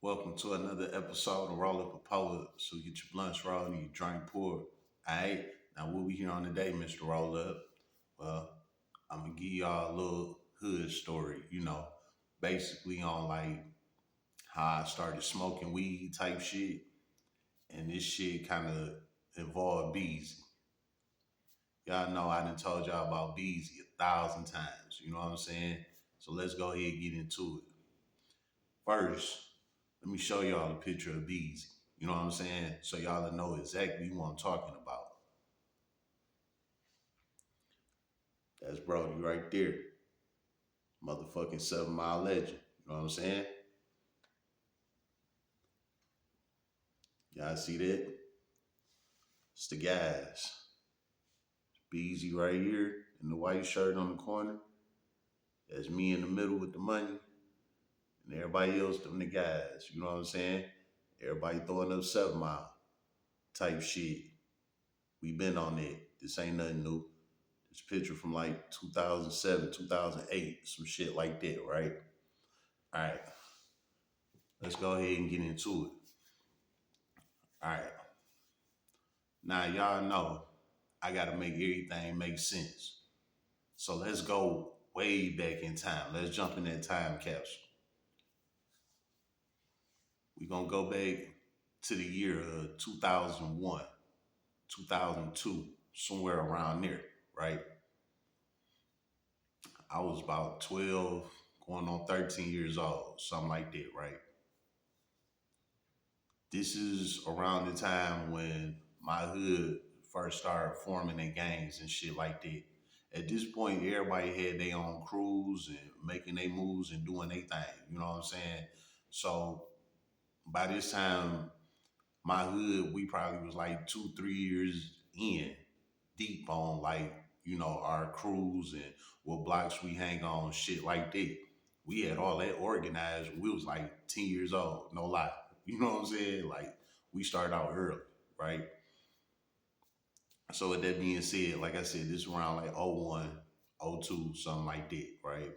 Welcome to another episode of Roll Up a Poet. So get your blunts rolled and your drink poured. Alright, now what we here on today, Mr. Roll Up? Well, I'm gonna give y'all a little hood story, basically on like how I started smoking weed type shit. And this shit kinda involved Beezy. Y'all know I done told y'all about Beezy 1,000 times, you know what I'm saying? So let's go ahead and get into it. First, let me show y'all a picture of Beezy. You know what I'm saying? So y'all will know exactly what I'm talking about. That's Brody right there. Motherfucking 7 Mile legend. You know what I'm saying? Y'all see that? It's the guys. Beezy right here in the white shirt on the corner. That's me in the middle with the money. And everybody else, them the guys. You know what I'm saying? Everybody throwing up 7 Mile type shit. We been on it. This ain't nothing new. This picture from like 2007, 2008, some shit like that, right? All right, let's go ahead and get into it. All right, now y'all know I gotta make everything make sense. So let's go way back in time. Let's jump in that time capsule. We're gonna go back to the year of 2001, 2002, somewhere around there, right? I was about 12, going on 13 years old, something like that, right? This is around the time when my hood first started forming their gangs and shit like that. At this point, everybody had their own crews and making their moves and doing their thing. You know what I'm saying? So by this time, my hood, we probably was like 2, 3 years in deep on like, our crews and what blocks we hang on, shit like that. We had all that organized. We was like 10 years old, no lie. You know what I'm saying? Like we started out early, right? So with that being said, like I said, this around like '01, '02, something like that, right?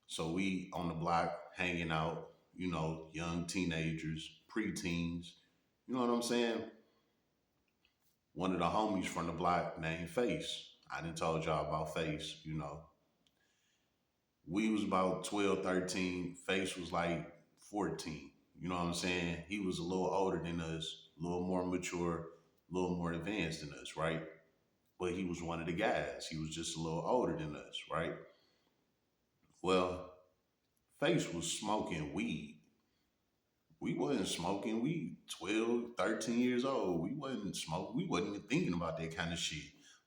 So we on the block hanging out, young teenagers, preteens, you know what I'm saying? One of the homies from the block named Face. I didn't told y'all about Face. We was about 12, 13. Face was like 14. You know what I'm saying? He was a little older than us, a little more mature, a little more advanced than us, right? But he was one of the guys. He was just a little older than us, right? Well, Face was smoking weed. We wasn't smoking. We 12, 13 years old. We wasn't smoking. We wasn't even thinking about that kind of shit.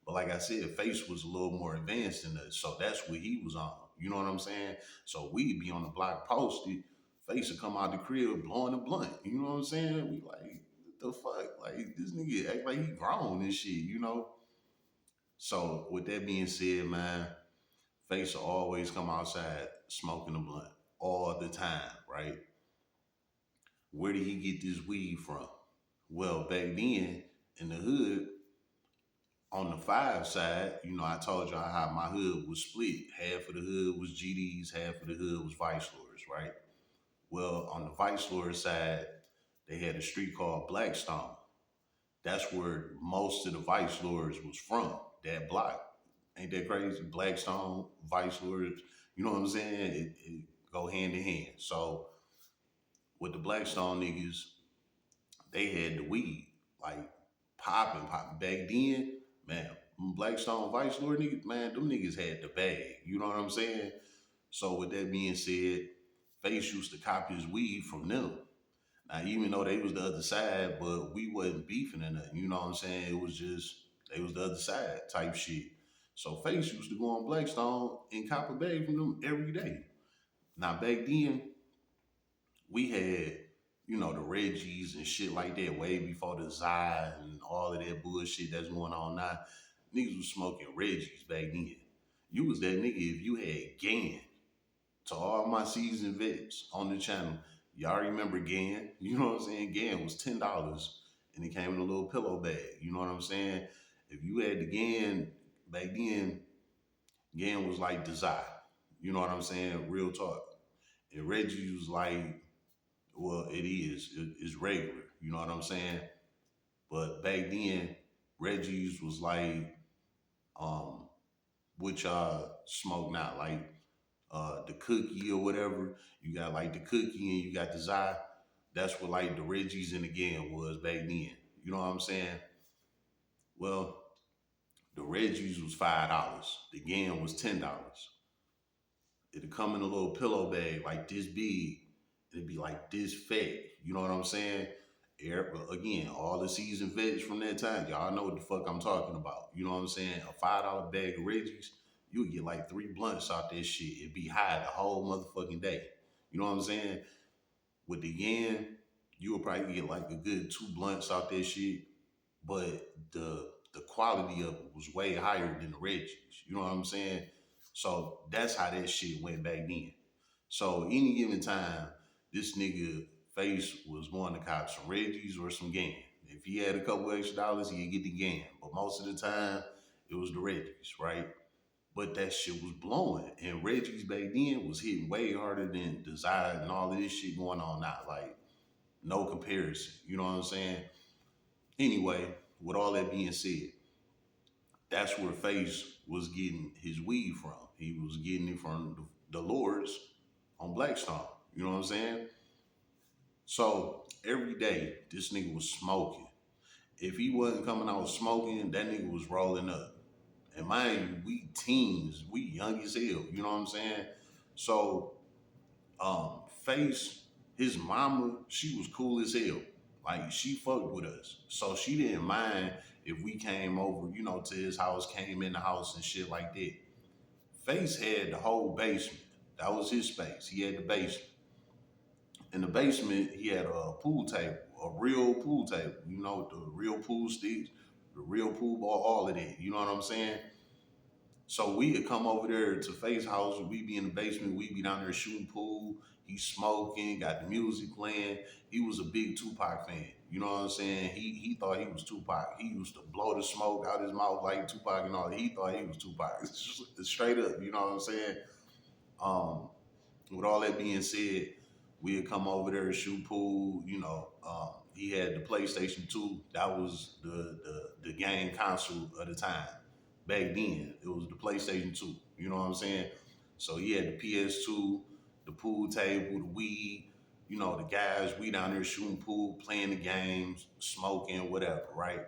But like I said, Face was a little more advanced than us. So that's what he was on. You know what I'm saying? So we'd be on the block posted. Face would come out the crib blowing a blunt. You know what I'm saying? We like, what the fuck? Like, this nigga act like he grown and shit. So with that being said, man, Face will always come outside smoking a blunt all the time, right? Where did he get this weed from? Well, back then in the hood, on the five side, I told y'all how my hood was split. Half of the hood was GDs, half of the hood was Vice Lords, right? Well, on the Vice Lord side, they had a street called Blackstone. That's where most of the Vice Lords was from, that block. Ain't that crazy? Blackstone, Vice Lords, you know what I'm saying? It go hand in hand. So with the Blackstone niggas, they had the weed, like popping, popping. Back then, man, Blackstone Vice Lord niggas, man, them niggas had the bag. You know what I'm saying? So with that being said, Face used to copy his weed from them. Now, even though they was the other side, but we wasn't beefing or nothing. You know what I'm saying? It was just they was the other side type shit. So Face used to go on Blackstone and cop a bag from them every day. Now back then, we had, the Reggies and shit like that way before the Zai and all of that bullshit that's going on now. Niggas was smoking Reggies back then. You was that nigga if you had Gan. To all my seasoned vets on the channel, y'all remember Gan? You know what I'm saying? Gan was $10 and it came in a little pillow bag. You know what I'm saying? If you had the Gan back then, Gan was like the Zai. You know what I'm saying? Real talk. And Reggie was like Well, it is. It's regular. You know what I'm saying? But back then, Reggie's was like um, what y'all smoke now, like the cookie or whatever. You got like the cookie and you got the Zy. That's what like the Reggie's and the Gan was back then. You know what I'm saying? Well, the Reggie's was $5. The Gan was $10. It'd come in a little pillow bag like this big. It'd be like this fat. You know what I'm saying? But again, all the seasoned vets from that time, y'all know what the fuck I'm talking about. You know what I'm saying? A $5 bag of Reggie's, you would get like 3 blunts out that shit. It'd be high the whole motherfucking day. You know what I'm saying? With the yen, you would probably get like a good 2 blunts out that shit, but the quality of it was way higher than the Reggie's. You know what I'm saying? So that's how that shit went back then. So any given time, this nigga Face was going to cop some Reggie's or some game. If he had a couple extra dollars, he'd get the game. But most of the time, it was the Reggie's, right? But that shit was blowing. And Reggie's back then was hitting way harder than Desire and all of this shit going on now. Like, no comparison. You know what I'm saying? Anyway, with all that being said, that's where Face was getting his weed from. He was getting it from the Lords on Blackstone. You know what I'm saying? So every day, this nigga was smoking. If he wasn't coming out smoking, that nigga was rolling up. And mind you, we teens, we young as hell. You know what I'm saying? So Face, his mama, she was cool as hell. Like she fucked with us. So she didn't mind if we came over, to his house, came in the house and shit like that. Face had the whole basement. That was his space. He had the basement. In the basement, he had a pool table, a real pool table, the real pool sticks, the real pool ball, all of that. You know what I'm saying? So we would come over there to Faye's house. We be in the basement. We be down there shooting pool. He smoking, got the music playing. He was a big Tupac fan. You know what I'm saying? He thought he was Tupac. He used to blow the smoke out his mouth like Tupac and all. He thought he was Tupac. Straight up. You know what I'm saying? Um, with all that being said, we'd come over there and shoot pool. He had the PlayStation 2. That was the game console of the time. Back then, it was the PlayStation 2. You know what I'm saying? So he had the PS2, the pool table, the weed. The guys, we down there shooting pool, playing the games, smoking, whatever, right?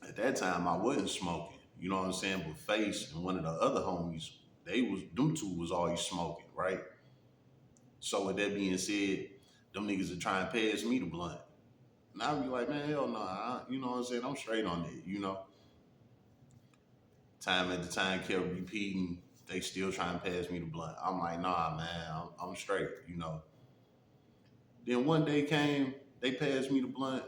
At that time, I wasn't smoking. You know what I'm saying? But Face and one of the other homies, them two was always smoking, right? So with that being said, them niggas are trying to pass me the blunt. And I be like, man, hell no. You know what I'm saying? I'm straight on that. Time at the time kept repeating. They still trying to pass me the blunt. I'm like, nah, man, I'm straight. Then one day came, they passed me the blunt.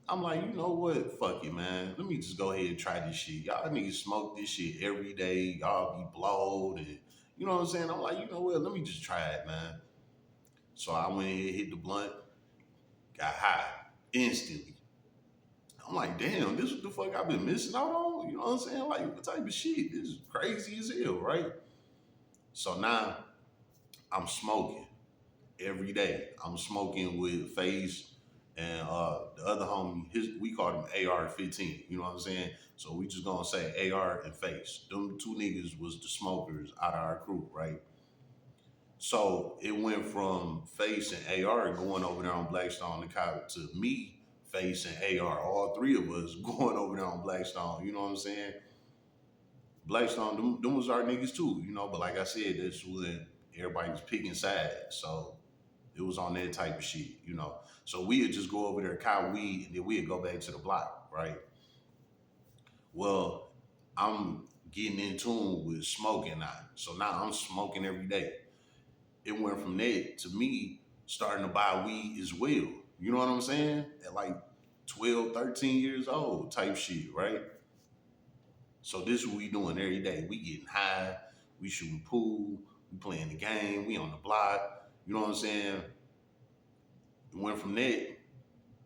I'm like, you know what? Fuck it, man. Let me just go ahead and try this shit. Y'all niggas smoke this shit every day. Y'all be blowed and you know what I'm saying? I'm like, you know what? Let me just try it, man. So I went ahead, hit the blunt, got high instantly. I'm like, damn, this is the fuck I've been missing out on. You know what I'm saying? Like, what type of shit? This is crazy as hell, right? So now I'm smoking every day. I'm smoking with Face and the other homie. We called him AR-15. You know what I'm saying? So we just gonna say AR and Face. Them two niggas was the smokers out of our crew, right? So it went from Face and AR going over there on Blackstone to Cop to me, Face and AR, all three of us going over there on Blackstone. You know what I'm saying? Blackstone, them was our niggas too. But like I said, that's when everybody was picking sides. So it was on that type of shit. So we'd just go over there, cop weed, and then we'd go back to the block, right? Well, I'm getting in tune with smoking now. So now I'm smoking every day. It went from that to me starting to buy weed as well. You know what I'm saying? At like 12, 13 years old type shit, right? So this is what we doing every day. We getting high, we shooting pool, we playing the game, we on the block. You know what I'm saying? It went from that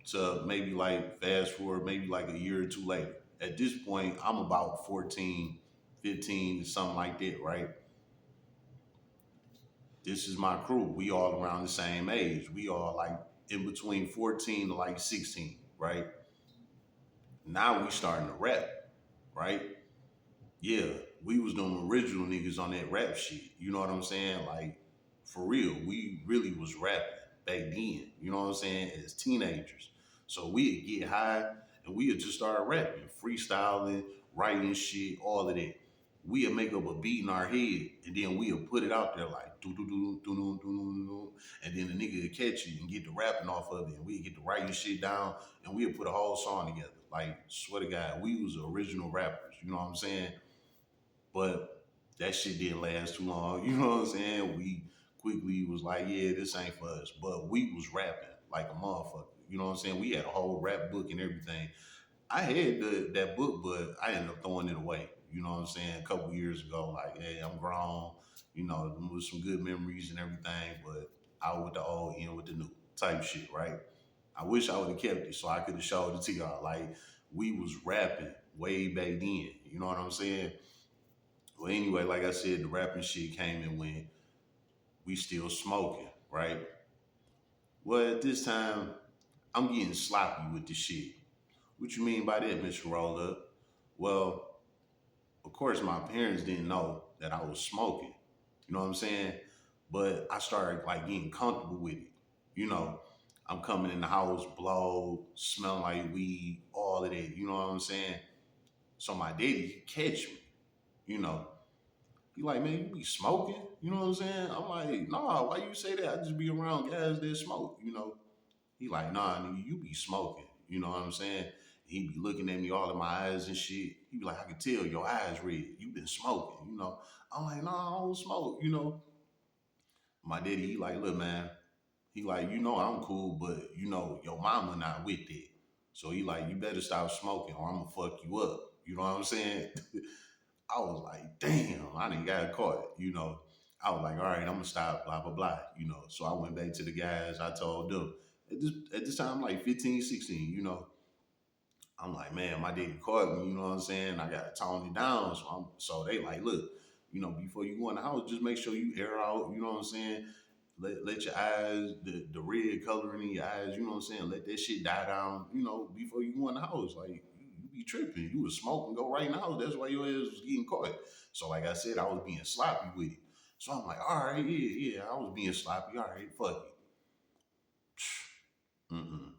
to maybe like fast forward, maybe like a year or two later. At this point, I'm about 14, 15, something like that, right? This is my crew. We all around the same age. We all like in between 14 to like 16, right? Now we starting to rap, right? Yeah, we was them original niggas on that rap shit. You know what I'm saying? Like, for real, we really was rapping back then. You know what I'm saying? As teenagers. So we'd get high and we'd just start rapping, freestyling, writing shit, all of that. We'd make up a beat in our head and then we'd put it out there like do do do do do do do do, and then the nigga would catch it and get the rapping off of it and we'd get the writing shit down and we'd put a whole song together. Like, swear to God, we was original rappers. You know what I'm saying? But that shit didn't last too long. You know what I'm saying? We quickly was like, yeah, this ain't for us. But we was rapping like a motherfucker. You know what I'm saying? We had a whole rap book and everything. I had that book, but I ended up throwing it away. You know what I'm saying? A couple years ago, like, hey, I'm grown. You know, them was some good memories and everything, but out with the old, in with the new type shit, right? I wish I would have kept it so I could have showed it to y'all. Like, we was rapping way back then. You know what I'm saying? Well, anyway, like I said, the rapping shit came and went. We still smoking, right? Well, at this time, I'm getting sloppy with the shit. What you mean by that, Mr. Roll Up? Well, of course, my parents didn't know that I was smoking. You know what I'm saying? But I started like getting comfortable with it. You know, I'm coming in the house, blow, smelling like weed, all of that. You know what I'm saying? So my daddy, he catch me. You know, he like, man, you be smoking? You know what I'm saying? I'm like, nah, why you say that? I just be around guys that smoke, you know. He like, nah, nigga, you be smoking. You know what I'm saying? He be looking at me all in my eyes and shit. He be like, I can tell your eyes red. You been smoking, you know. I'm like, nah, I don't smoke, you know. My daddy, he like, look, man, he like, you know I'm cool, but you know, your mama not with it. So he like, you better stop smoking or I'm gonna fuck you up. You know what I'm saying? I was like, damn, I didn't got caught, you know. I was like, all right, I'm gonna stop, blah, blah, blah, you know. So I went back to the guys, I told them. At this time, like 15, 16, you know, I'm like, man, my daddy caught me, you know what I'm saying? I gotta tone it down. So they like, look, you know, before you go in the house, just make sure you air out, you know what I'm saying? Let your eyes, the red coloring in your eyes, you know what I'm saying? Let that shit die down, you know, before you go in the house. Like, you be tripping. You was smoking, go right in the house. That's why your ass was getting caught. So, like I said, I was being sloppy with it. So I'm like, all right, yeah, I was being sloppy. All right, fuck it. Mm-mm.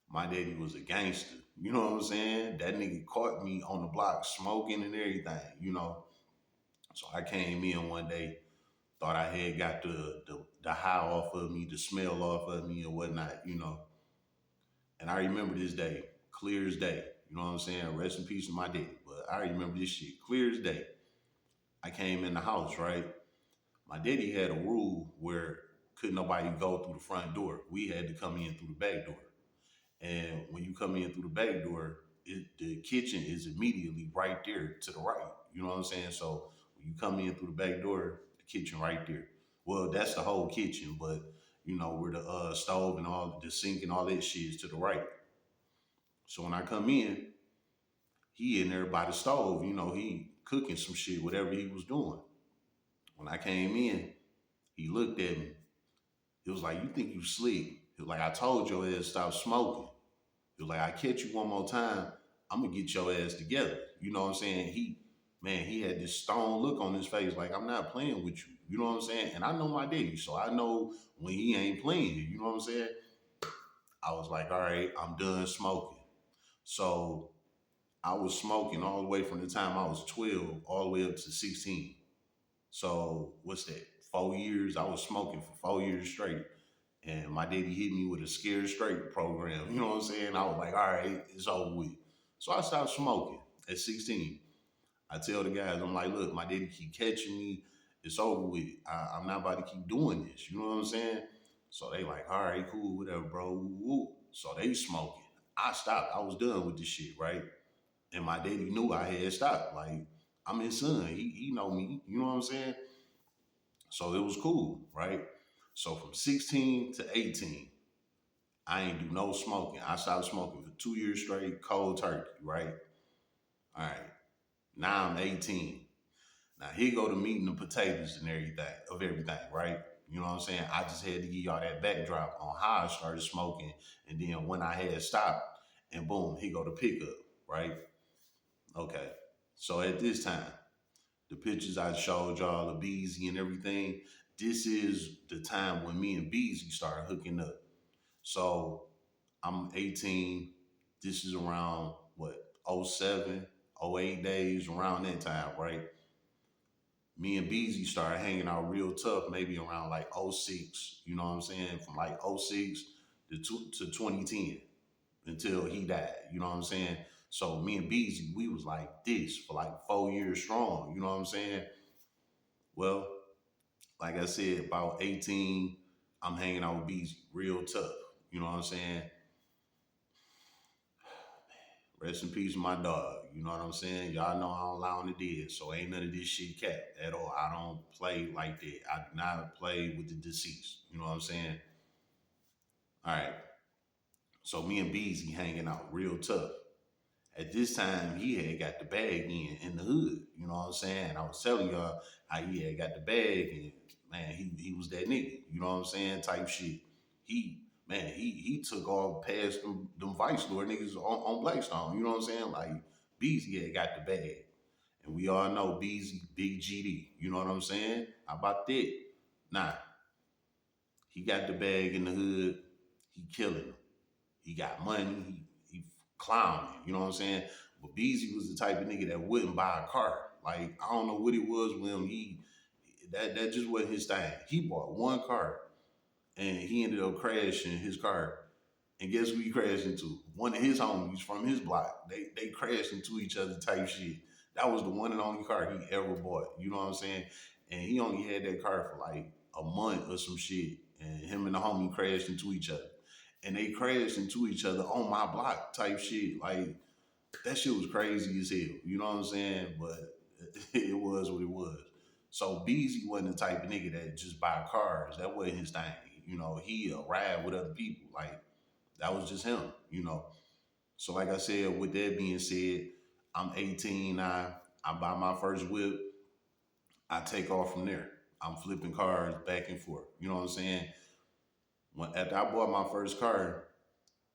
My daddy was a gangster. You know what I'm saying? That nigga caught me on the block smoking and everything, you know. So I came in one day, thought I had got the high off of me, the smell off of me and whatnot, you know. And I remember this day, clear as day. You know what I'm saying? Rest in peace to my daddy. But I remember this shit clear as day. I came in the house, right? My daddy had a rule where couldn't nobody go through the front door. We had to come in through the back door. And when you come in through the back door, the kitchen is immediately right there to the right. You know what I'm saying? So when you come in through the back door, the kitchen right there. Well, that's the whole kitchen, but you know where the stove and all the sink and all that shit is to the right. So when I come in, he in there by the stove. You know he cooking some shit, whatever he was doing. When I came in, he looked at me. He was like, "You think you slick?" He was like, "I told your ass stop smoking." He was like, I catch you one more time, I'm gonna get your ass together. You know what I'm saying? He had this stone look on his face, like I'm not playing with you. You know what I'm saying? And I know my daddy, so I know when he ain't playing. You know what I'm saying? I was like, all right, I'm done smoking. So I was smoking all the way from the time I was 12 all the way up to 16. So what's that? 4 years. I was smoking for 4 years straight. And my daddy hit me with a scared straight program. You know what I'm saying? I was like, all right, it's over with. So I stopped smoking at 16. I tell the guys, I'm like, look, my daddy keep catching me. It's over with. I'm not about to keep doing this. You know what I'm saying? So they like, all right, cool, whatever, bro. Woo, woo. So they smoking. I stopped. I was done with this shit, right? And my daddy knew I had stopped. Like, I'm his son. He know me. You know what I'm saying? So it was cool, right? So from 16 to 18, I ain't do no smoking. I stopped smoking for 2 years straight, cold turkey, right? All right. Now I'm 18. Now here go the meat and the potatoes and everything, right? You know what I'm saying? I just had to give y'all that backdrop on how I started smoking, and then when I had stopped, and boom, here go the pickup, right? Okay. So at this time, the pictures I showed y'all of Beezy and everything, this is the time when me and Beezy started hooking up. So I'm 18. This is around what, '07, '08 days, around that time, right? Me and Beezy started hanging out real tough, maybe around like '06. You know what I'm saying? From like '06 to 2010 until he died. You know what I'm saying? So me and Beezy, we was like this for like 4 years strong. You know what I'm saying? Well, like I said, about 18, I'm hanging out with Beezy real tough. You know what I'm saying? Rest in peace, my dog. You know what I'm saying? Y'all know I don't lie on the dead, so ain't none of this shit capped at all. I don't play like that. I do not play with the deceased. You know what I'm saying? All right. So me and Beezy hanging out real tough. At this time, he had got the bag in the hood. You know what I'm saying? I was telling y'all how he had got the bag, and man, he was that nigga. You know what I'm saying? Type shit. He he took off past them Vice Lord niggas on Blackstone. You know what I'm saying? Like Beezy had got the bag, and we all know Beezy big GD. You know what I'm saying? How about that? Nah, he got the bag in the hood. He killing them. He got money. He clowning. You know what I'm saying? But Beezy was the type of nigga that wouldn't buy a car. Like I don't know what it was with him. That just wasn't his thing. He bought one car and he ended up crashing his car. And guess who he crashed into? One of his homies from his block. They crashed into each other type shit. That was the one and only car he ever bought. You know what I'm saying? And he only had that car for like a month or some shit. And him and the homie crashed into each other. And they crashed into each other on my block type shit. Like that shit was crazy as hell. You know what I'm saying? But it was what it was. So Beezy wasn't the type of nigga that just buy cars. That wasn't his thing. You know, he ride with other people. Like that was just him, you know. So like I said, with that being said, I'm 18 now. I buy my first whip. I take off from there. I'm flipping cars back and forth. You know what I'm saying? When after I bought my first car,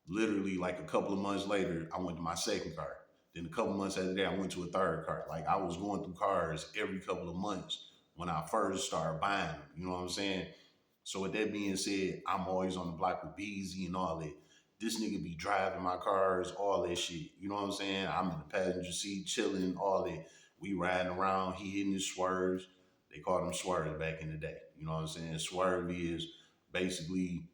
literally like a couple of months later, I went to my second car. Then a couple months after that, I went to a third car. Like I was going through cars every couple of months when I first started buying them. You know what I'm saying? So with that being said, I'm always on the block with Beezy and all that. This nigga be driving my cars, all that shit. You know what I'm saying? I'm in the passenger seat, chilling, all that. We riding around. He hitting his swerves. They called them swerves back in the day. You know what I'm saying? Swerve is basically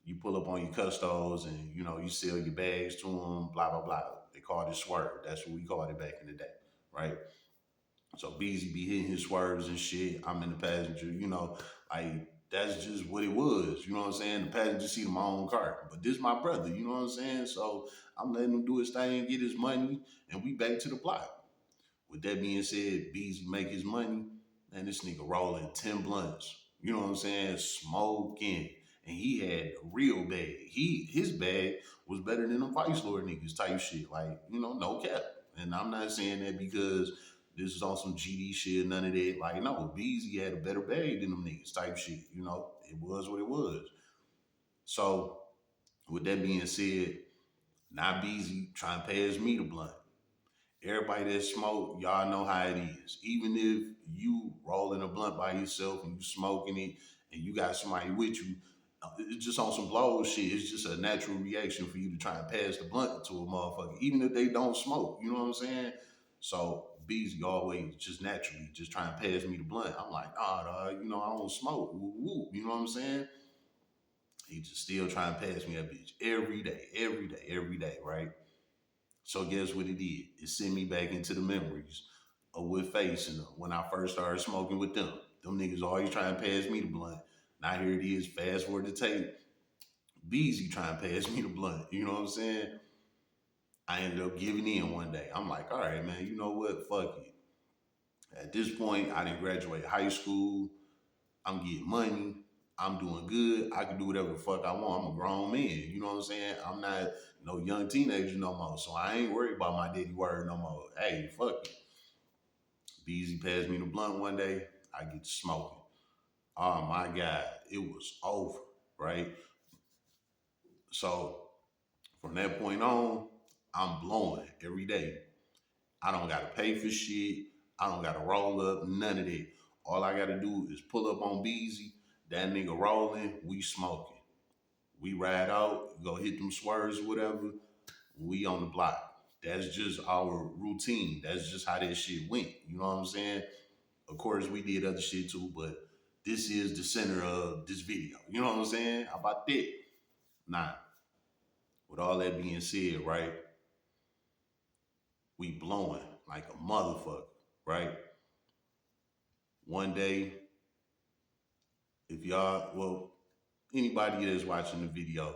you pull up on your custos and you know you sell your bags to them. Blah blah blah. They called it swerve. That's what we called it back in the day, right? So Beezy be hitting his swerves and shit. I'm in the passenger, you know, like that's just what it was. You know what I'm saying? The passenger seat of my own car. But this my brother, you know what I'm saying? So I'm letting him do his thing, get his money, and we back to the block. With that being said, Beezy make his money, and this nigga rolling 10 blunts. You know what I'm saying? Smoking. And he had a real bag. His bag was better than them Vice Lord niggas type shit. Like, you know, no cap. And I'm not saying that because this is on some GD shit, none of that. Like, no, Beezy had a better bag than them niggas type shit. You know, it was what it was. So, with that being said, now Beezy trying to pass me the blunt. Everybody that smoke, y'all know how it is. Even if you rolling a blunt by yourself and you smoking it and you got somebody with you, it's just on some blow shit. It's just a natural reaction for you to try and pass the blunt to a motherfucker, even if they don't smoke. You know what I'm saying? So Beezy always just naturally just trying to pass me the blunt. I'm like, nah, dog, you know, I don't smoke. Woo, woo. You know what I'm saying? He just still trying to pass me that bitch every day, every day, every day, right? So guess what it did? It sent me back into the memories of with Face and when I first started smoking with them. Them niggas always trying to pass me the blunt. Now here it is, fast forward the tape. Beezy trying to pass me the blunt. You know what I'm saying? I ended up giving in one day. I'm like, all right, man, you know what? Fuck it. At this point, I didn't graduate high school. I'm getting money. I'm doing good. I can do whatever the fuck I want. I'm a grown man. You know what I'm saying? I'm not no young teenager no more. So I ain't worried about my daddy word no more. Hey, fuck it. Beezy passed me the blunt one day. I get to smoking. Oh my God, it was over, right? So from that point on, I'm blowing every day. I don't gotta pay for shit. I don't gotta roll up, none of that. All I gotta do is pull up on Beezy, that nigga rolling, we smoking. We ride out, go hit them swerves, whatever. We on the block. That's just our routine. That's just how that shit went. You know what I'm saying? Of course, we did other shit too, but this is the center of this video. You know what I'm saying? How about that? Nah, with all that being said, right? We blowing like a motherfucker, right? One day, if y'all, well, anybody that's watching the video,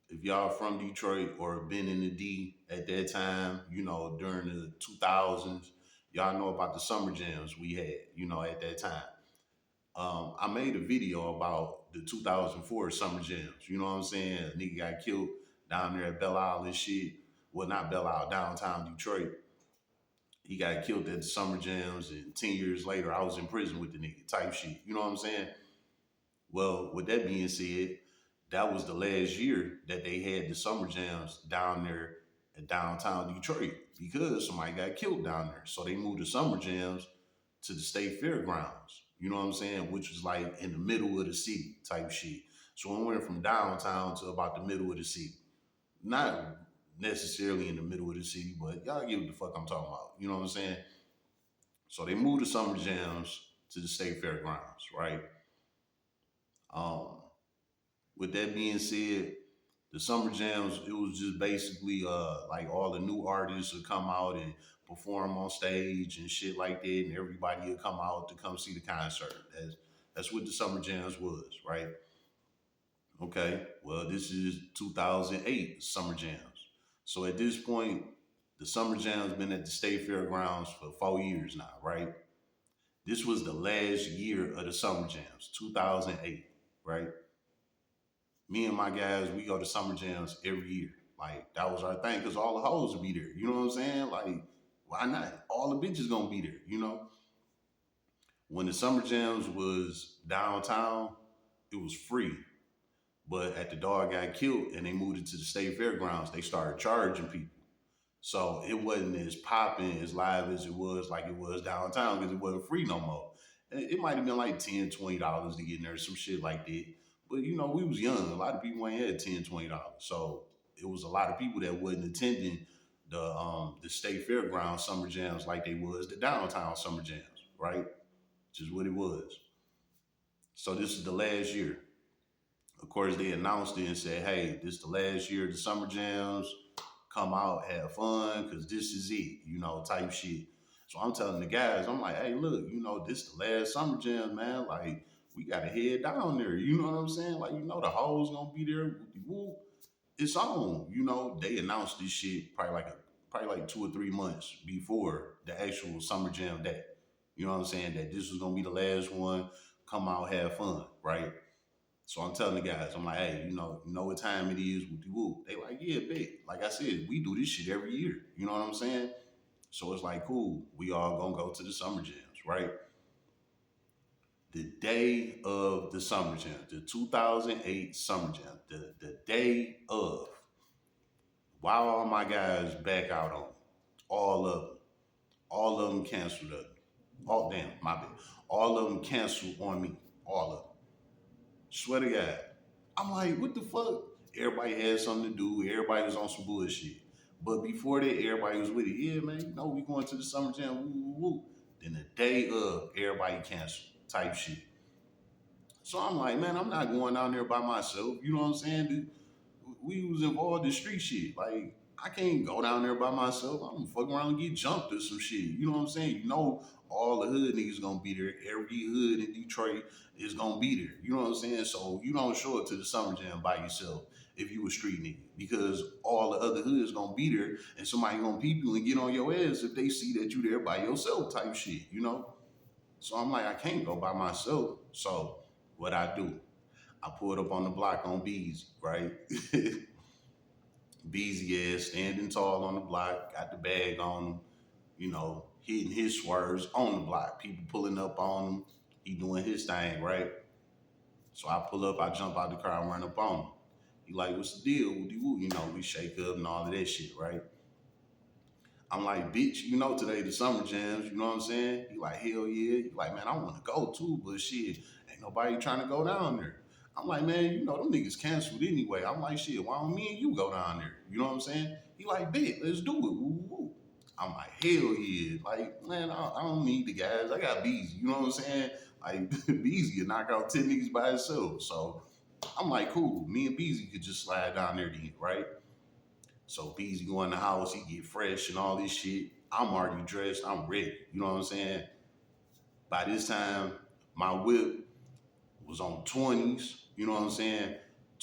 if y'all from Detroit or been in the D at that time, during the 2000s, y'all know about the summer jams we had, at that time. I made a video about the 2004 summer jams. You know what I'm saying? A nigga got killed down there at Belle Isle and shit. Well, not Belle Isle, downtown Detroit. He got killed at the summer jams, and 10 years later, I was in prison with the nigga type shit. You know what I'm saying? Well, with that being said, that was the last year that they had the summer jams down there in downtown Detroit because somebody got killed down there. So they moved the summer jams to the state fairgrounds. You know what I'm saying? Which was like in the middle of the city type shit. So it went from downtown to about the middle of the city. Not necessarily in the middle of the city, but y'all get what the fuck I'm talking about. You know what I'm saying? So they moved the summer jams to the state fairgrounds, right? Um, with that being said, the summer jams, it was just basically like all the new artists would come out and perform on stage and shit like that, and everybody would come out to come see the concert. That's what the summer jams was, right? Okay, well, this is 2008 summer jams. So at this point, the summer jams been at the state fairgrounds for 4 years now, right? This was the last year of the summer jams, 2008, right? Me and my guys, we go to summer jams every year. Like that was our thing because all the hoes would be there. You know what I'm saying? Like, why not? All the bitches gonna be there. When the summer jams was downtown, it was free. But at the dog got killed and they moved it to the state fairgrounds, they started charging people. So it wasn't as popping, as live as it was like it was downtown because it wasn't free no more. And it might have been like $10, $20 to get in there, some shit like that. But we was young. A lot of people ain't had $10, $20. So it was a lot of people that wasn't attending the state fairground summer jams like they was the downtown summer jams, right? Which is what it was. So this is the last year. Of course, they announced it and said, "Hey, this is the last year of the summer jams. Come out, have fun, cause this is it, type shit." So I'm telling the guys, I'm like, "Hey, look, this the last summer jam, man. Like, we gotta head down there. You know what I'm saying? Like, the hoes gonna be there. Whoop-de-whoop. It's on. They announced this shit probably like 2 or 3 months before the actual summer jam day. You know what I'm saying? That this was gonna be the last one. Come out, have fun, right? So I'm telling the guys, I'm like, hey, you know what time it is with the whoop. They like, yeah, bet. Like I said, we do this shit every year. You know what I'm saying? So it's like, cool. We all gonna go to the summer jams, right? The day of the summer jam, the 2008 summer jam, the day of, while all my guys back out on, all of them, all of them canceled up. Oh damn, my bad. All of them canceled on me, all of them. Swear to God. I'm like, what the fuck? Everybody had something to do. Everybody was on some bullshit. But before that, everybody was with it. Yeah, man, we going to the summer jam. Woo, woo, woo. Then the day of, everybody canceled type shit. So I'm like, man, I'm not going down there by myself. You know what I'm saying? Dude? We was involved in street shit. Like, I can't go down there by myself. I'm gonna fuck around and get jumped or some shit. You know what I'm saying? All the hood niggas gonna be there. Every hood in Detroit is gonna be there. You know what I'm saying? So you don't show up to the summer jam by yourself if you a street nigga. Because all the other hoods gonna be there and somebody gonna peep you and get on your ass if they see that you there by yourself type shit. So I'm like, I can't go by myself. So what I do? I pulled up on the block on Beezy, right? Beezy ass standing tall on the block, got the bag on him, you know. hitting his swerves on the block. People pulling up on him. He doing his thing, right? So I pull up, I jump out the car, and run up on him. He like, what's the deal? Woody woo. You know, we shake up and all of that shit, right? I'm like, bitch, you know today the summer jams, you know what I'm saying? He like, hell yeah. He like, man, I want to go too, but shit, ain't nobody trying to go down there. I'm like, man, you know, them niggas canceled anyway. I'm like, shit, why don't me and you go down there? You know what I'm saying? He like, bet, let's do it. Woo, woo. I'm like, hell yeah. Like, man, I don't need the guys. I got Beezy. You know what I'm saying? Like, Beezy could knock out 10 niggas by himself. So I'm like, cool. Me and Beezy could just slide down there then, right? So Beezy go in the house, he get fresh and all this shit. I'm already dressed, I'm ready. You know what I'm saying? By this time, my whip was on 20s. You know what I'm saying?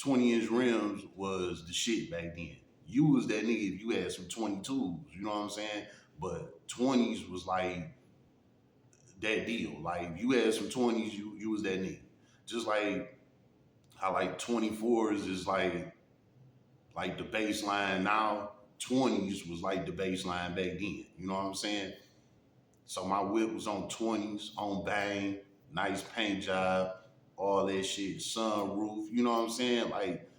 20-inch rims was the shit back then. You was that nigga if you had some 22s. You know what I'm saying? But 20s was like that deal. Like if you had some 20s, you was that nigga. Just like how like 24s is like the baseline now. 20s was like the baseline back then. You know what I'm saying? So my whip was on 20s, on bang, nice paint job, all that shit, sunroof. You know what I'm saying? Like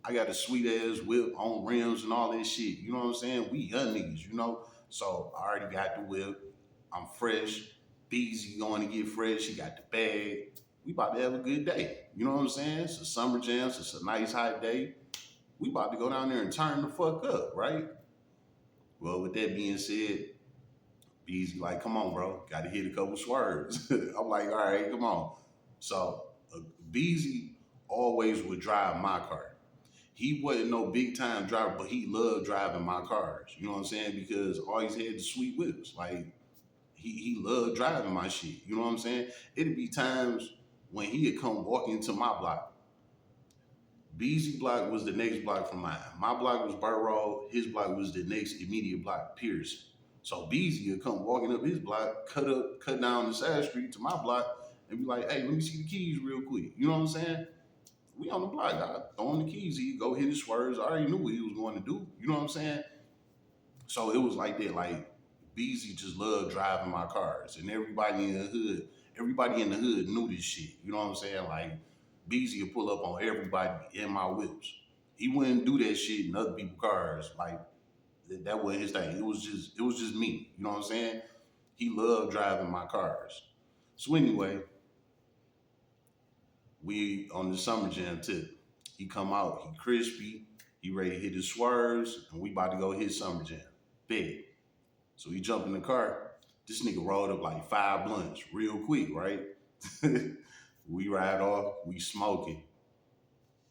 I got a sweet ass whip on rims and all that shit. You know what I'm saying? We young niggas, you know. So I already got the whip. I'm fresh. Beezy going to get fresh. He got the bag. We about to have a good day. You know what I'm saying? It's a summer jam. It's a nice hot day. We about to go down there and turn the fuck up, right? Well, with that being said, Beezy like, come on, bro, got to hit a couple swerves. I'm like, all right, come on. So Beezy always would drive my car. He wasn't no big time driver, but he loved driving my cars. You know what I'm saying? Because always had the sweet whips. Like he loved driving my shit. You know what I'm saying? It'd be times when he'd come walking into my block. Beezy block was the next block from mine. My block was Burt Road. His block was the next immediate block, Pierce. So Beezy would come walking up his block, cut down the side street to my block, and be like, "Hey, let me see the keys real quick." You know what I'm saying? We on the block. I throw him the keys. He go hit his swerves. I already knew what he was going to do. You know what I'm saying? So it was like that. Like Beezy just loved driving my cars, and everybody in the hood knew this shit. You know what I'm saying? Like Beezy would pull up on everybody in my whips. He wouldn't do that shit in other people's cars. Like that wasn't his thing. It was just me. You know what I'm saying? He loved driving my cars. So anyway, we on the summer jam tip. He come out, he crispy, he ready to hit his swerves, and we about to go hit summer jam. Big. So he jump in the car. This nigga rolled up like 5 blunts real quick, right? We ride off, we smoking.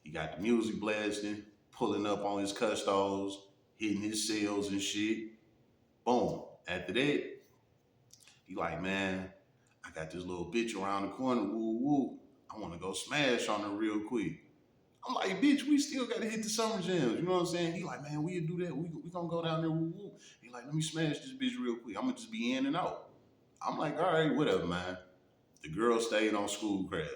He got the music blasting, pulling up on his custos, hitting his sales and shit. Boom. After that, he like, man, I got this little bitch around the corner, woo woo. I want to go smash on her real quick. I'm like, bitch, we still gotta hit the summer jams. You know what I'm saying? He like, man, we'll do that. We gonna go down there, woo woo. He like, let me smash this bitch real quick. I'm gonna just be in and out. I'm like, all right, whatever, man. The girl stayed on Schoolcraft.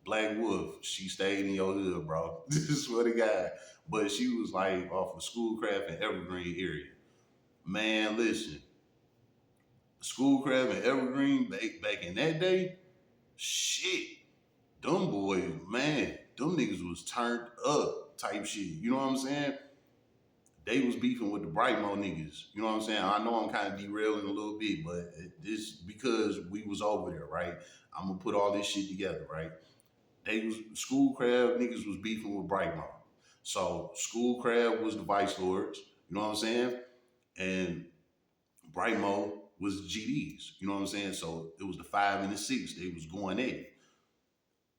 Black Wolf, she stayed in your hood, bro. Swear to God. But she was like off of Schoolcraft and Evergreen area. Man, listen, Schoolcraft and Evergreen back in that day, shit, them boys, man, them niggas was turned up type shit. You know what I'm saying? They was beefing with the Brightmo niggas. You know what I'm saying? I know I'm kind of derailing a little bit, but this because we was over there, right? I'm gonna put all this shit together, right? They was Schoolcraft niggas was beefing with Brightmo. So Schoolcraft was the Vice Lords, you know what I'm saying? And Brightmo was GDs, you know what I'm saying? So it was the 5 and the 6. They was going at it.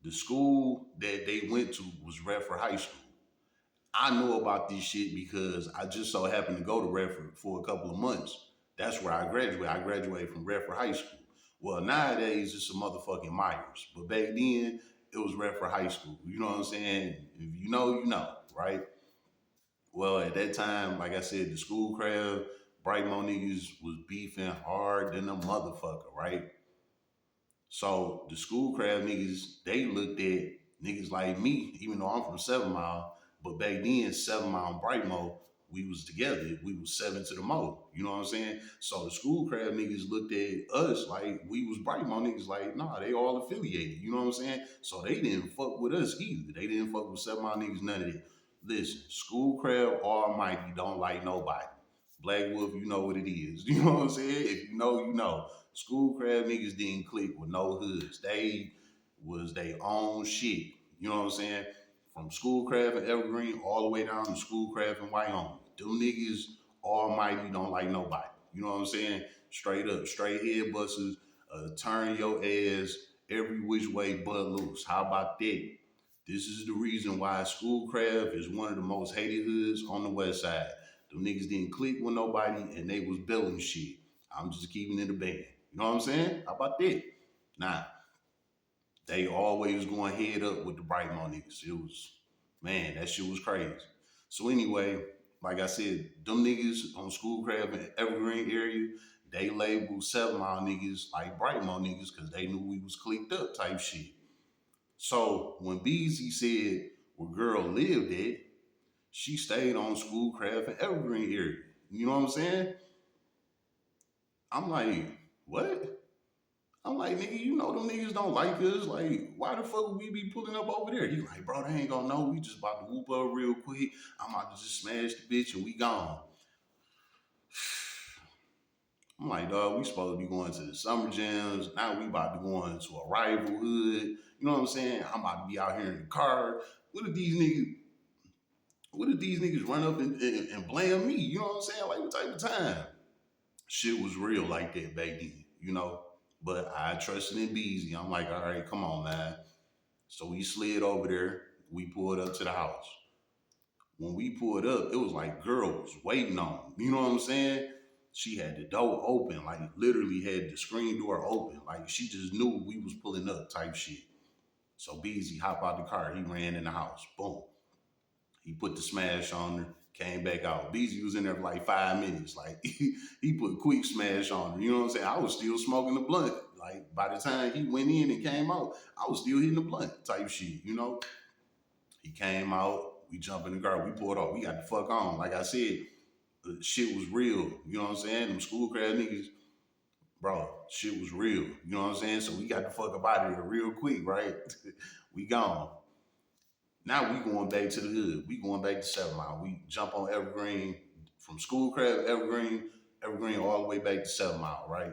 The school that they went to was Redford High School. I know about this shit because I just so happened to go to Redford for a couple of months. That's where I graduated. I graduated from Redford High School. Well, nowadays it's a motherfucking Myers, but back then it was Redford High School. You know what I'm saying? If you know, you know, right? Well, at that time, like I said, the Schoolcraft, Brightmo niggas was beefing hard than a motherfucker, right? So the Schoolcraft niggas, they looked at niggas like me, even though I'm from 7 Mile, but back then 7 Mile and Brightmo we was together. We was seven to the mo. You know what I'm saying? So the school crab niggas looked at us like we was Brightmore niggas. Like, nah, they all affiliated. You know what I'm saying? So they didn't fuck with us either. They didn't fuck with 7 Mile niggas. None of that. Listen, school crab almighty don't like nobody. Black Wolf, you know what it is. You know what I'm saying? If you know, you know. School crab niggas didn't click with no hoods. They was their own shit. You know what I'm saying? From Schoolcraft and Evergreen all the way down to Schoolcraft and Wyoming. Them niggas almighty don't like nobody. You know what I'm saying? Straight up, straight head busters, turn your ass every which way but loose. How about that? This is the reason why Schoolcraft is one of the most hated hoods on the west side. Them niggas didn't click with nobody and they was building shit. I'm just keeping it a band. You know what I'm saying? How about that? Nah, they always going head up with the Brightmore niggas. It was, man, that shit was crazy. So anyway, like I said, them niggas on Schoolcraft and Evergreen area, they labeled 7 Mile niggas like Brightmore niggas because they knew we was clicked up type shit. So when Beezy said where girl lived at, she stayed on Schoolcraft and Evergreen area. You know what I'm saying? I'm like, what? I'm like, nigga, you know them niggas don't like us. Like, why the fuck would we be pulling up over there? He like, bro, they ain't gonna know. We just about to whoop up real quick. I'm about to just smash the bitch and we gone. I'm like, dog, we supposed to be going to the summer jams. Now we about to go into a rival hood. You know what I'm saying? I'm about to be out here in the car. What if these niggas, what if these niggas run up and blame me? You know what I'm saying? Like, what type of time? Shit was real like that back then, you know? But I trusted in Beezy. I'm like, all right, come on, man. So we slid over there. We pulled up to the house. When we pulled up, it was like girl was waiting on. You know what I'm saying? She had the door open, like literally had the screen door open. Like she just knew we was pulling up type shit. So Beezy hop out the car. He ran in the house. Boom. He put the smash on her, came back out. Beezy was in there for like 5 minutes. Like he put quick smash on her. You know what I'm saying? I was still smoking the blunt. Like by the time he went in and came out, I was still hitting the blunt type shit, you know? He came out, we jumped in the car, we pulled off, we got the fuck on. Like I said, the shit was real. You know what I'm saying? Them Schoolcraft niggas, bro, shit was real. You know what I'm saying? So we got the fuck up out of here real quick, right? We gone. Now we going back to the hood. We going back to 7 Mile. We jump on Evergreen from Schoolcraft, Evergreen all the way back to 7 Mile, right?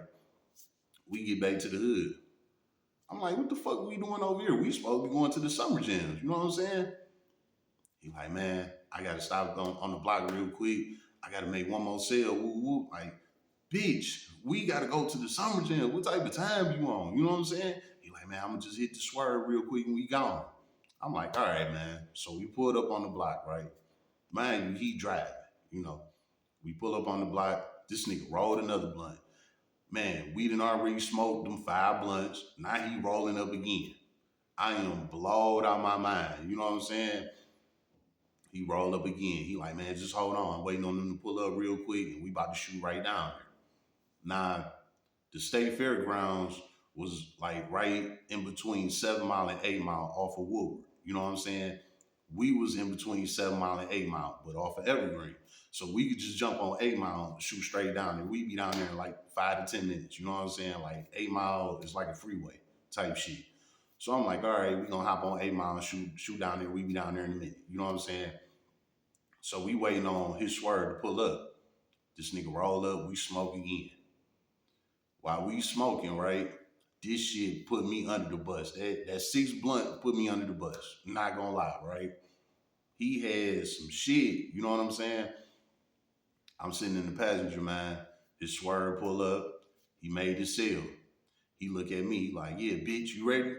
We get back to the hood. I'm like, what the fuck are we doing over here? We supposed to be going to the summer jams. You know what I'm saying? He like, man, I gotta stop on the block real quick. I gotta make one more sale. Woo woo. Like, bitch, we gotta go to the summer jam. What type of time you on? You know what I'm saying? He like, man, I'm gonna just hit the swerve real quick and we gone. I'm like, all right, man. So we pulled up on the block, right? Mind you, he driving, you know. We pull up on the block. This nigga rolled another blunt. Man, we done already smoked them 5 blunts. Now he rolling up again. I am blowed out my mind. You know what I'm saying? He rolled up again. He like, man, just hold on. I'm waiting on them to pull up real quick and we about to shoot right down there. Now, the state fairgrounds was like right in between 7 Mile and 8 Mile off of Woodward. You know what I'm saying? We was in between 7 Mile and 8 Mile, but off of Evergreen. So we could just jump on 8 Mile and shoot straight down there. We'd be down there in like 5 to 10 minutes. You know what I'm saying? Like 8 Mile is like a freeway type shit. So I'm like, all right, we gonna hop on 8 Mile and shoot down there. We be down there in a minute. You know what I'm saying? So we waiting on his swerve to pull up. This nigga roll up, we smoke again. While we smoking, right? This shit put me under the bus. That 6 blunt put me under the bus. Not gonna lie, right? He had some shit, you know what I'm saying? I'm sitting in the passenger, man. His swerve pull up. He made his sale. He look at me like, yeah, bitch, you ready?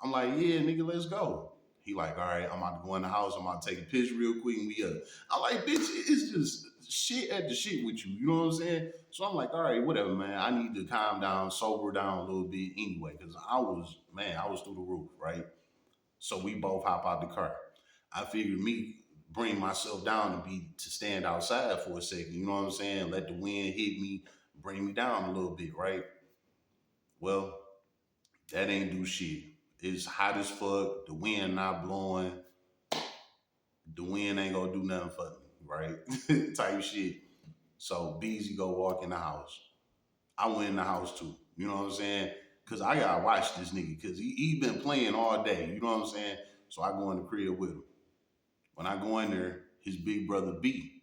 I'm like, yeah, nigga, let's go. He like, all right, I'm about to go in the house. I'm about to take a piss real quick and we up. I'm like, bitch, it's just shit at the shit with you. You know what I'm saying? So I'm like, all right, whatever, man. I need to calm down, sober down a little bit anyway, because I was through the roof, right? So we both hop out the car. I figured me bring myself down to stand outside for a second. You know what I'm saying? Let the wind hit me, bring me down a little bit, right? Well, that ain't do shit. It's hot as fuck. The wind not blowing. The wind ain't gonna do nothing for me. right? Type shit. So Beezy go walk in the house. I went in the house too. You know what I'm saying? Cause I gotta watch this nigga. Cause he been playing all day. You know what I'm saying? So I go in the crib with him. When I go in there, his big brother B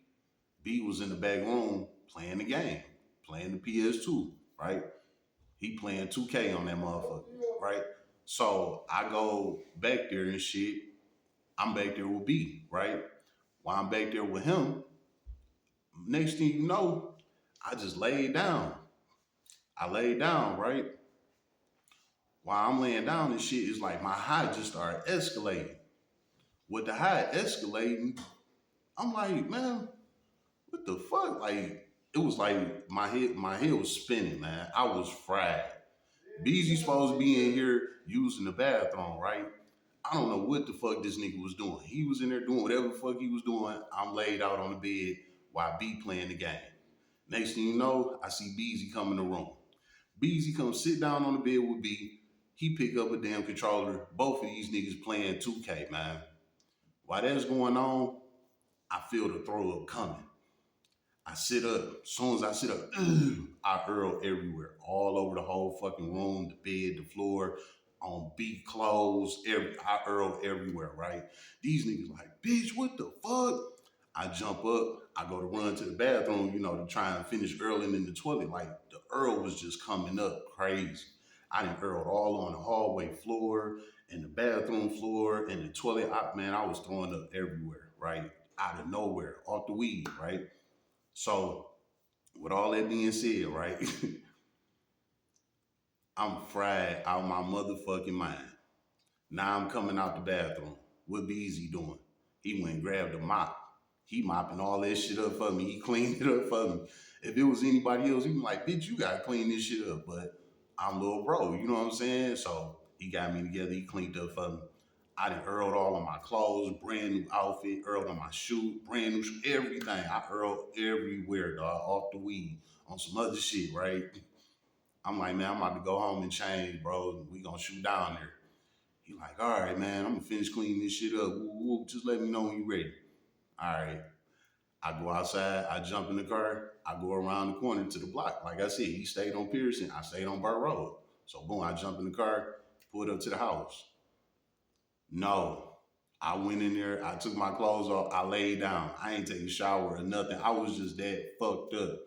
was in the back room playing the game, playing the PS2, right? He playing 2K on that motherfucker, right? So I go back there and shit. I'm back there with B, right? While I'm back there with him, next thing you know, I just laid down. I laid down, right? While I'm laying down and shit, it's like my high just started escalating. With the high escalating, I'm like, man, what the fuck? Like, it was like my head was spinning, man. I was fried. Beezy's supposed to be in here using the bathroom, right? I don't know what the fuck this nigga was doing. He was in there doing whatever the fuck he was doing. I'm laid out on the bed while B playing the game. Next thing you know, I see Beezy come in the room. Beezy come sit down on the bed with B. He pick up a damn controller. Both of these niggas playing 2K, man. While that's going on, I feel the throw up coming. I sit up. As soon as I sit up, I hurl everywhere, all over the whole fucking room, the bed, the floor, on beat clothes. I hurl everywhere, right? These niggas like, bitch, what the fuck? I jump up. I go to run to the bathroom, to try and finish earling in the toilet. Like the Earl was just coming up crazy. I done hurled all on the hallway floor and the bathroom floor and the toilet. I was throwing up everywhere, right? Out of nowhere, off the weed, right? So, with all that being said, right, I'm fried out my motherfucking mind. Now I'm coming out the bathroom. What Beezy doing? He went and grabbed a mop. He mopping all that shit up for me. He cleaned it up for me. If it was anybody else, he'd be like, bitch, you gotta clean this shit up. But I'm little bro, you know what I'm saying? So he got me together, he cleaned up for me. I done earled all of my clothes, brand new outfit, earled on my shoe, brand new shoe, everything. I earled everywhere, dog, off the weed, on some other shit, right? I'm like, man, I'm about to go home and change, bro. We gonna shoot down there. He like, all right, man, I'm gonna finish cleaning this shit up. Woo, woo, just let me know when you ready. All right. I go outside, I jump in the car, I go around the corner to the block. Like I said, he stayed on Pearson, I stayed on Burt Road. So boom, I jump in the car, pulled up to the house. No. I went in there, I took my clothes off, I laid down. I ain't taking a shower or nothing. I was just that fucked up.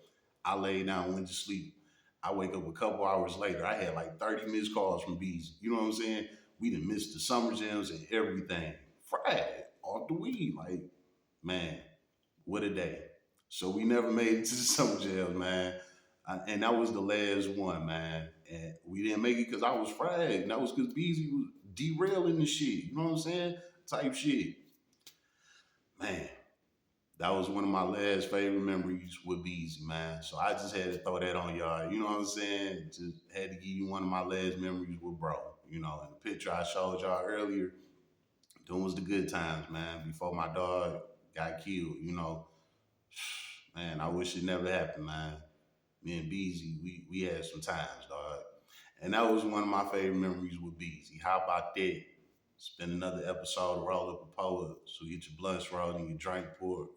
I laid down, went to sleep. I wake up a couple hours later. I had like 30 missed calls from Beezy. You know what I'm saying? We done missed the summer jams and everything. Fried off the weed. Like, man, what a day. So we never made it to the summer jams, man. And that was the last one, man. And we didn't make it because I was fried. And that was because Beezy was derailing the shit. You know what I'm saying? Type shit. Man, that was one of my last favorite memories with Beezy, man. So I just had to throw that on y'all. You know what I'm saying? Just had to give you one of my last memories with bro. And the picture I showed y'all earlier, them was the good times, man. Before my dog got killed, Man, I wish it never happened, man. Me and Beezy, we had some times, dog. And that was one of my favorite memories with Beezy. How about that? Spend another episode, roll up a poet, so get your blunts rolled and your drink poured.